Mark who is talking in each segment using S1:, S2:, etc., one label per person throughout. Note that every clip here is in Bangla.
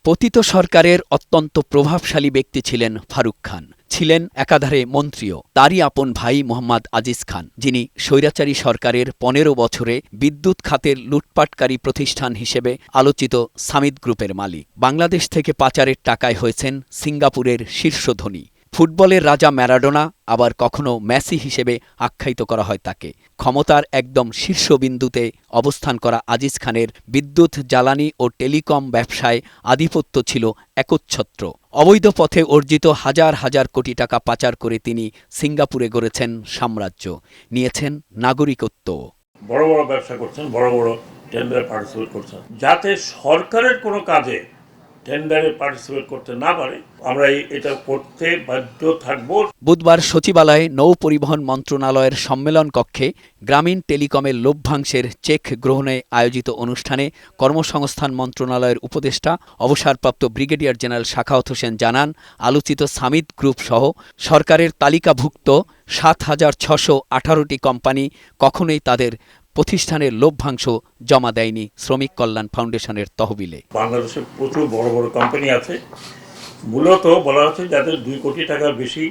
S1: পতিত সরকারের অত্যন্ত প্রভাবশালী ব্যক্তি ছিলেন ফারুক খান। ছিলেন একাধারে মন্ত্রীও। তারই আপন ভাই মোহাম্মদ আজিজ খান, যিনি স্বৈরাচারী সরকারের ১৫ বছরে বিদ্যুৎ খাতের লুটপাটকারী প্রতিষ্ঠান হিসেবে আলোচিত সামিট গ্রুপের মালিক। বাংলাদেশ থেকে পাচারের টাকায় হয়েছেন সিঙ্গাপুরের শীর্ষ ধনী। ফুটবলের রাজা ম্যারাডোনা, আবার কখনো মেসি হিসেবে আখ্যায়িত করা হয় তাকে। ক্ষমতার একদম শীর্ষবিন্দুতে অবস্থান করা আজিজ খানের বিদ্যুৎ, জ্বালানি ও টেলিকম ব্যবসায় আধিপত্য ছিল একচ্ছত্র। অবৈধ পথে অর্জিত হাজার হাজার কোটি টাকা পাচার করে তিনি সিঙ্গাপুরে গড়েছেন সাম্রাজ্য, নিয়েছেন নাগরিকত্ব।
S2: বড় বড় ব্যবসা করছেন, বড় বড় টেন্ডারে পার্টিসিপেট করছেন, যাতে সরকারের কোনো কাজে টেন্ডারে পার্টিসিপেট করতে না পারে, আমরা এটা করতে বাধ্য থাকব।
S1: বুধবার সচিবালয়ে নৌ পরিবহন মন্ত্রণালয়ের সম্মেলন কক্ষে গ্রামীণ টেলিকমের লভ্যাংশের চেক গ্রহণে আয়োজিত অনুষ্ঠানে কর্মসংস্থান মন্ত্রণালয়ের উপদেষ্টা অবসরপ্রাপ্ত ব্রিগেডিয়ার জেনারেল সাখাওয়াত হোসেন জানান, আলোচিত সামিট গ্রুপ সহ সরকারের তালিকাভুক্ত ৭,৬১৮টি কোম্পানি কখনোই তাদের প্রতিষ্ঠানের লভ্যাংশ জমা দেয়নি শ্রমিক কল্যাণ ফাউন্ডেশনের তহবিলে।
S2: বাংলাদেশে প্রচুর বড় বড় কোম্পানি আছে, মূলত বলা হচ্ছে যাদের ২ কোটি টাকার বেশি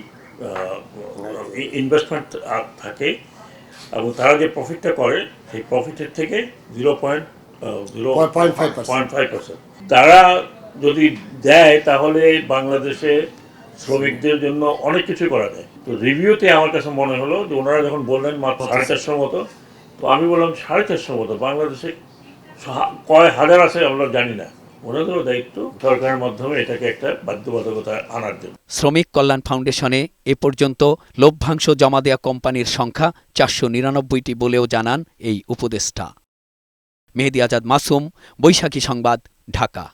S2: ইনভেস্টমেন্ট থাকে, এবং তারা যে প্রফিটটা করে সেই প্রফিটের থেকে 0.05%। তারা যদি দেয় তাহলে বাংলাদেশে শ্রমিকদের জন্য অনেক কিছু করা যায়। তো রিভিউতে আমার কাছে মনে হলো যে ওনারা যখন বললেন মাত্র 450 মতো, তো আমি বললাম 450 মতো, বাংলাদেশে কয় হাজার আছে আমরা জানি না। ওনাদেরও দায়িত্ব সরকারের মাধ্যমে এটাকে একটা বাধ্যবাধকতা আনার জন্য।
S1: শ্রমিক কল্যাণ ফাউন্ডেশনে এ পর্যন্ত লভ্যাংশ জমা দেয়া কোম্পানির সংখ্যা ৪৯৯টি বলেও জানান এই উপদেষ্টা। মেহেদী আজাদ মাসুম, বৈশাখী সংবাদ, ঢাকা।